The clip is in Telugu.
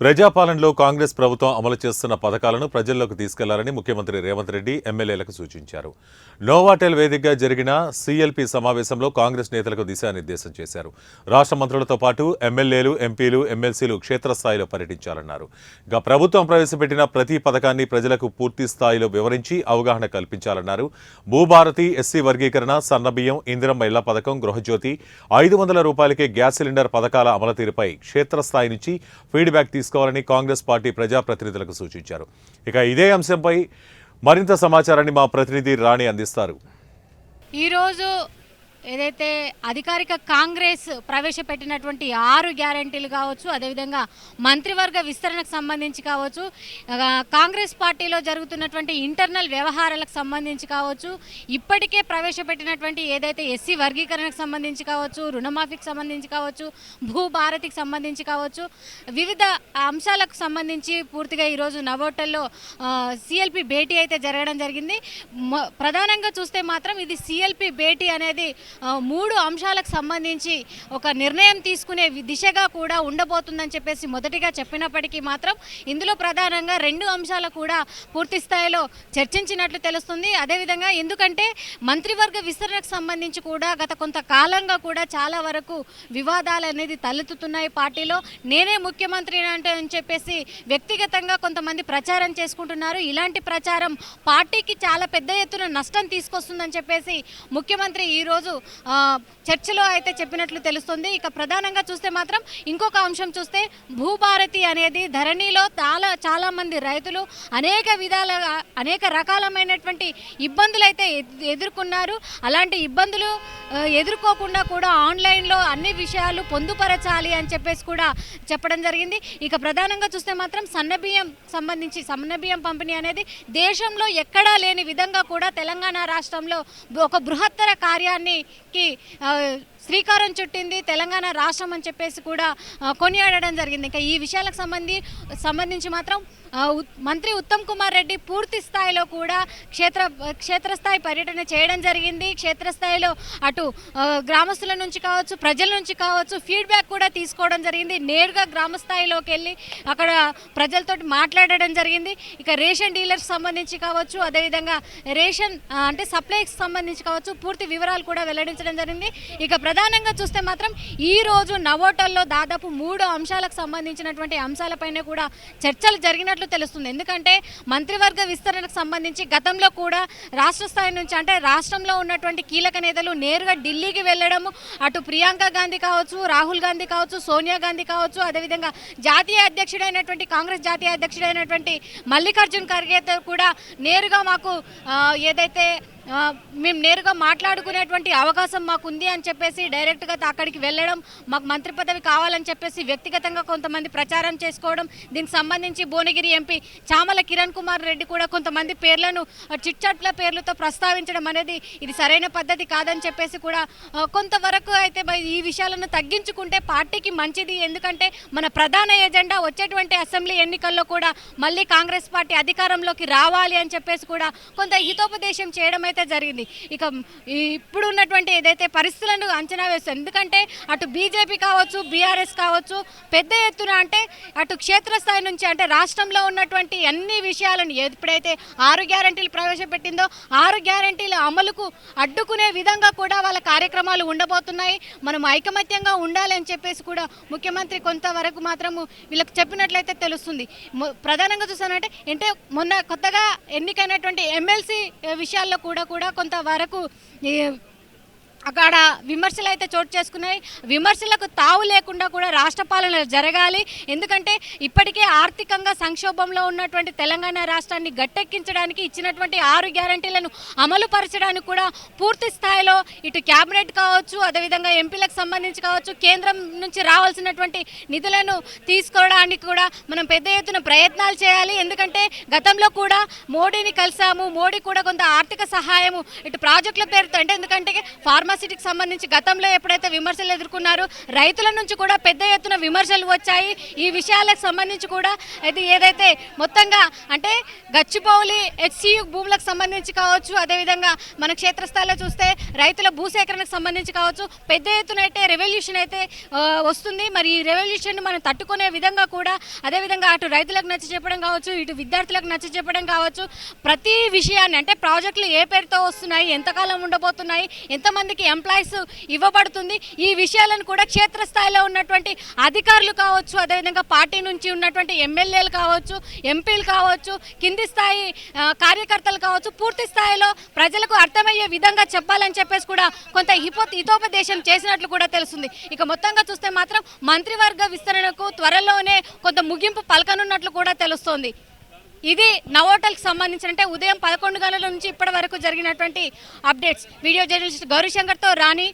ప్రజాపాలనలో కాంగ్రెస్ ప్రభుత్వం అమలు చేస్తున్న పథకాలను ప్రజల్లోకి తీసుకెళ్లాలని ముఖ్యమంత్రి రేవంత్ రెడ్డి ఎమ్మెల్యేలకు సూచించారు. నోవాటెల్ వేదికగా జరిగిన సీఎల్పీ సమావేశంలో కాంగ్రెస్ నేతలకు దిశానిర్దేశం చేశారు. రాష్ట్ర మంత్రులతో పాటు ఎమ్మెల్యేలు, ఎంపీలు, ఎమ్మెల్సీలు క్షేత్రస్థాయిలో పర్యటించాలన్నారు. ఇక ప్రభుత్వం ప్రవేశపెట్టిన ప్రతి పథకాన్ని ప్రజలకు పూర్తి స్థాయిలో వివరించి అవగాహన కల్పించాలన్నారు. భూభారతి, ఎస్సీ వర్గీకరణ, సన్నబియ్యం, ఇందిరమ్మ ఇళ్ల పథకం, గృహజ్యోతి, 500 రూపాయలకే గ్యాస్ సిలిండర్ పథకాల అమలు తీరుపై క్షేత్రస్థాయి నుంచి ఫీడ్బ్యాక్ తీసుకోవాలని కాంగ్రెస్ పార్టీ ప్రజాప్రతినిధులకు సూచించారు. ఇక ఇదే అంశంపై మరింత సమాచారాన్ని మా ప్రతినిధి రాణి అందిస్తారు. ఈరోజు ఏదైతే అధికారిక కాంగ్రెస్ ప్రవేశపెట్టినటువంటి 6 గ్యారెంటీలు కావచ్చు, అదేవిధంగా మంత్రివర్గ విస్తరణకు సంబంధించి కావచ్చు, కాంగ్రెస్ పార్టీలో జరుగుతున్నటువంటి ఇంటర్నల్ వ్యవహారాలకు సంబంధించి కావచ్చు, ఇప్పటికే ప్రవేశపెట్టినటువంటి ఏదైతే ఎస్సీ వర్గీకరణకు సంబంధించి కావచ్చు, రుణమాఫీకి సంబంధించి కావచ్చు, భూభారతికి సంబంధించి కావచ్చు, వివిధ అంశాలకు సంబంధించి పూర్తిగా ఈరోజు నవోటల్లో సిఎల్పి భేటీ అయితే జరగడం జరిగింది. ప్రధానంగా చూస్తే మాత్రం ఇది సిఎల్పి భేటీ అనేది 3 అంశాలకు సంబంధించి ఒక నిర్ణయం తీసుకునే దిశగా కూడా ఉండబోతుందని చెప్పేసి మొదటిగా చెప్పినప్పటికీ మాత్రం ఇందులో ప్రధానంగా 2 అంశాలు కూడా పూర్తి స్థాయిలో చర్చించినట్లు తెలుస్తుంది. అదేవిధంగా ఎందుకంటే మంత్రివర్గ విస్తరణకు సంబంధించి కూడా గత కొంతకాలంగా కూడా చాలా వరకు వివాదాలు అనేది తలెత్తుతున్నాయి పార్టీలో. నేనే ముఖ్యమంత్రి అంటే అని చెప్పేసి వ్యక్తిగతంగా కొంతమంది ప్రచారం చేసుకుంటున్నారు. ఇలాంటి ప్రచారం పార్టీకి చాలా పెద్ద ఎత్తున నష్టం తీసుకొస్తుందని చెప్పేసి ముఖ్యమంత్రి ఈరోజు చర్చలో అయితే చెప్పినట్లు తెలుస్తుంది. ఇక ప్రధానంగా చూస్తే మాత్రం ఇంకొక అంశం చూస్తే భూభారతి అనేది ధరణిలో చాలా మంది రైతులు అనేక రకాలమైనటువంటి ఇబ్బందులు అయితే ఎదుర్కొన్నారు. అలాంటి ఇబ్బందులు ఎదుర్కోకుండా కూడా ఆన్లైన్లో అన్ని విషయాలు పొందుపరచాలి అని చెప్పేసి కూడా చెప్పడం జరిగింది. ఇక ప్రధానంగా చూస్తే మాత్రం సన్నబియ్యం పంపిణీ అనేది దేశంలో ఎక్కడా లేని విధంగా కూడా తెలంగాణ రాష్ట్రంలో ఒక బృహత్తర కార్యానికి శ్రీకారం చుట్టింది తెలంగాణ రాష్ట్రం అని చెప్పేసి కూడా కొనియాడడం జరిగింది. ఇంకా ఈ విషయాలకు సంబంధించి మాత్రం మంత్రి ఉత్తమ్ కుమార్ రెడ్డి పూర్తి స్థాయిలో కూడా క్షేత్రస్థాయి పర్యటన చేయడం జరిగింది. క్షేత్రస్థాయిలో అటు గ్రామస్తుల నుంచి కావచ్చు, ప్రజల నుంచి కావచ్చు ఫీడ్బ్యాక్ కూడా తీసుకోవడం జరిగింది. నేరుగా గ్రామ స్థాయిలోకి వెళ్ళి అక్కడ ప్రజలతో మాట్లాడడం జరిగింది. ఇక రేషన్ డీలర్స్ సంబంధించి కావచ్చు, అదేవిధంగా రేషన్ అంటే సప్లైకి సంబంధించి కావచ్చు పూర్తి వివరాలు కూడా వెల్లడించడం జరిగింది. ఇక ప్రధానంగా చూస్తే మాత్రం ఈరోజు నవోటల్లో దాదాపు 3 అంశాలకు సంబంధించినటువంటి అంశాలపైన కూడా చర్చలు జరిగినట్లు తెలుస్తుంది. ఎందుకంటే మంత్రివర్గ విస్తరణకు సంబంధించి గతంలో కూడా రాష్ట్ర స్థాయి నుంచి అంటే రాష్ట్రంలో ఉన్నటువంటి కీలక నేతలు నేరుగా ఢిల్లీకి వెళ్ళడము, అటు ప్రియాంక గాంధీ కావచ్చు, రాహుల్ గాంధీ కావచ్చు, సోనియా గాంధీ కావచ్చు, అదేవిధంగా కాంగ్రెస్ జాతీయ అధ్యక్షుడైనటువంటి మల్లికార్జున్ ఖర్గేతో కూడా నేరుగా మాకు ఏదైతే మేము నేరుగా మాట్లాడుకునేటువంటి అవకాశం మాకు ఉంది అని చెప్పేసి డైరెక్ట్గా అక్కడికి వెళ్ళడం, మాకు మంత్రి పదవి కావాలని చెప్పేసి వ్యక్తిగతంగా కొంతమంది ప్రచారం చేసుకోవడం, దీనికి సంబంధించి భువనగిరి ఎంపీ చామల కిరణ్ కుమార్ రెడ్డి కూడా కొంతమంది పేర్లను చిట్చాట్ల పేర్లతో ప్రస్తావించడం అనేది ఇది సరైన పద్ధతి కాదని చెప్పేసి కూడా కొంతవరకు అయితే ఈ విషయాలను తగ్గించుకుంటే పార్టీకి మంచిది. ఎందుకంటే మన ప్రధాన ఎజెండా వచ్చేటువంటి అసెంబ్లీ ఎన్నికల్లో కూడా మళ్ళీ కాంగ్రెస్ పార్టీ అధికారంలోకి రావాలి అని చెప్పేసి కూడా కొంత హితోపదేశం చేయడం అయితే జరిగింది. ఇక ఇప్పుడు ఉన్నటువంటి ఏదైతే పరిస్థితులను అంచనా వేస్తారు. ఎందుకంటే అటు బీజేపీ కావచ్చు, బీఆర్ఎస్ కావచ్చు పెద్ద ఎత్తున అంటే అటు క్షేత్రస్థాయి నుంచి అంటే రాష్ట్రంలో ఉన్నటువంటి అన్ని విషయాలను ఎప్పుడైతే 6 గ్యారెంటీలు ప్రవేశపెట్టిందో 6 గ్యారెంటీల అమలుకు అడ్డుకునే విధంగా కూడా వాళ్ళ కార్యక్రమాలు ఉండబోతున్నాయి. మనం ఐకమత్యంగా ఉండాలి అని చెప్పేసి కూడా ముఖ్యమంత్రి కొంతవరకు మాత్రము వీళ్ళకి చెప్పినట్లయితే తెలుస్తుంది. ప్రధానంగా చూసానంటే మొన్న కొత్తగా ఎన్నికైనటువంటి ఎమ్మెల్సీ విషయాల్లో కూడా కొంతవరకు అక్కడ విమర్శలు అయితే చోటు చేసుకున్నాయి. విమర్శలకు తావు లేకుండా కూడా రాష్ట్ర పాలన జరగాలి. ఎందుకంటే ఇప్పటికే ఆర్థికంగా సంక్షోభంలో ఉన్నటువంటి తెలంగాణ రాష్ట్రాన్ని గట్టెక్కించడానికి ఇచ్చినటువంటి 6 గ్యారెంటీలను అమలు పరచడానికి కూడా పూర్తి స్థాయిలో ఇటు క్యాబినెట్ కావచ్చు, అదేవిధంగా ఎంపీలకు సంబంధించి కావచ్చు, కేంద్రం నుంచి రావాల్సినటువంటి నిధులను తీసుకోవడానికి కూడా మనం పెద్ద ఎత్తున ప్రయత్నాలు చేయాలి. ఎందుకంటే గతంలో కూడా మోడీని కలిసాము, మోడీ కూడా కొంత ఆర్థిక సహాయము ఇటు ప్రాజెక్టుల పేరుతో అంటే ఎందుకంటే ఫార్మా యూనివర్సిటీకి సంబంధించి గతంలో ఎప్పుడైతే విమర్శలు ఎదుర్కొన్నారో రైతుల నుంచి కూడా పెద్ద ఎత్తున విమర్శలు వచ్చాయి. ఈ విషయాలకు సంబంధించి కూడా ఏదైతే మొత్తంగా అంటే గచ్చిబౌలి హెచ్సియు భూములకు సంబంధించి కావచ్చు, అదేవిధంగా మన క్షేత్రస్థాయిలో చూస్తే రైతుల భూసేకరణకు సంబంధించి కావచ్చు, పెద్ద ఎత్తున అయితే రెవల్యూషన్ అయితే వస్తుంది. మరి ఈ రెవల్యూషన్ మనం తట్టుకునే విధంగా కూడా అదేవిధంగా అటు రైతులకు నచ్చ చెప్పడం కావచ్చు, ఇటు విద్యార్థులకు నచ్చ చెప్పడం కావచ్చు, ప్రతి విషయాన్ని అంటే ప్రాజెక్టులు ఏ పేరుతో వస్తున్నాయి, ఎంతకాలం ఉండబోతున్నాయి, ఎంతమందికి ఎంప్లాయీస్ ఇవ్వబడుతుంది, ఈ విషయాలను కూడా క్షేత్రస్థాయిలో ఉన్నటువంటి అధికారులు కావచ్చు, అదేవిధంగా పార్టీ నుంచి ఉన్నటువంటి ఎమ్మెల్యేలు కావచ్చు, ఎంపీలు కావచ్చు, కింది స్థాయి కార్యకర్తలు కావచ్చు, పూర్తి స్థాయిలో ప్రజలకు అర్థమయ్యే విధంగా చెప్పాలని చెప్పేసి కూడా కొంత హితోపదేశం చేసినట్లు కూడా తెలుస్తుంది. ఇక మొత్తంగా చూస్తే మాత్రం మంత్రివర్గ విస్తరణకు త్వరలోనే కొంత ముగింపు పలకనున్నట్లు కూడా తెలుస్తోంది. ఇది నవోటల్కి సంబంధించిన అంటే ఉదయం 11 గంటల నుంచి ఇప్పటి వరకు జరిగినటువంటి అప్డేట్స్. వీడియో జర్నలిస్ట్ గౌరీ శంకర్తో రాణి.